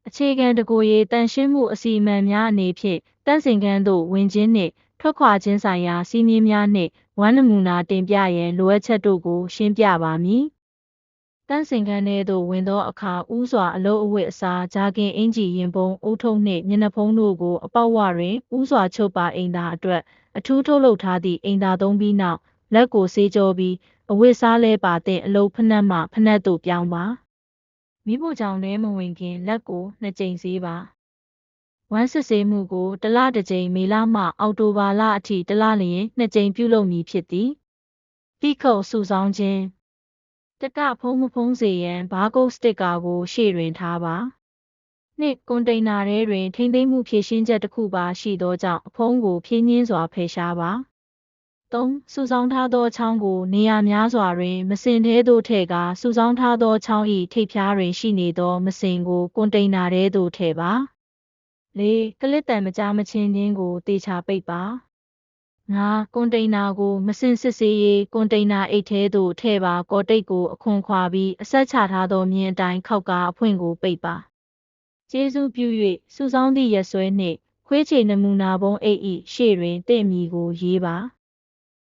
အခြေခံတကိုယ်ရေးတန်ရှင်းမှုအစီအမံများအနေဖြင့်တန့်စင်ခန်းသို့ဝင်ခြင်းနှင့်ထွက်ခွာခြင်းဆိုင်ရာစည်းမျဉ်းများနှင့်ဝမ်းနမူနာတင်ပြရန်လိုအပ်ချက်တို့ကိုရှင်းပြပါမည်။တန့်စင်ခန်းထဲသို့ဝင်သောအခါဦးစွာအလုပ်အဝတ်အစားဂျာကင်အင်ဂျီရင်ပုံးဦးထုပ်နှင့်မျက်နှာဖုံးတို့ကိုအပေါက်ဝတွင်ဦးစွာချုပ်ပါအိမ်သာအတွက်အထူးထုတ်လုပ်ထားသည့်အိမ်သာသုံးပြီးနောက်လက်ကိုဆေးကြောပြီးအဝတ်စားလဲပါတဲ့အလုပ်ဖနက်မှဖနက်သို့ပြောင်းပါ။မိဖို့ကြောင့်လည်းမဝင်ခင်လက်ကို2ကြိမ်ဆေးပါ။ဝမ်းစစ်ဆေးမှုကိုတစ်လတစ်ကြိမ်မေလမှအောက်တိုဘာလအထိတစ်လလျင်2ကြိမ်ပြုလုပ်မည်ဖြစ်သည်။ပြီးခုတ်စုဆောင်းခြင်းတက်ကဖုံးမဖုံးစေရန်ဘားကုတ်စတစ်ကာကိုရှေ့တွင်ထားပါ။နှစ်ကွန်တိန်နာထဲတွင်ထိမ့်သိမ်းမှုဖြည့်ရှင်းချက်တစ်ခုပါရှိသောကြောင့်အဖုံးကိုဖြည်းညင်းစွာဖယ်ရှားပါ။3. စုဆောင်းထားသောချောင်းကိုနေရာများစွာတွင်မစင်ထဲသို့ထည့်ကာစုဆောင်းထားသောချောင်း၏ထိပ်ဖျားတွင်ရှိနေသောမစင်ကိုကွန်တိန်နာထဲသို့ထည့်ပါ။4. ကလစ်တန်မကြားမချင်းခြင်းကိုတေချာပိတ်ပါ။5. ကွန်တိန်နာကိုမစင်စစ်ဆေးရေးကွန်တိန်နာအိတ်ထဲသို့ထည့်ပါကော်တိတ်ကိုအခွန်ခွာပြီးအဆက်ချထားသောမြင်းအတိုင်းခောက်ကာအဖွင့်ကိုပိတ်ပါ။ကျေးဇူးပြု၍စုဆောင်းသည့်ရက်စွဲနှင့်ခွေးချေနမူနာပုံးအိတ်၏ရှေ့တွင်သင့်အမည်ကိုရေးပါ။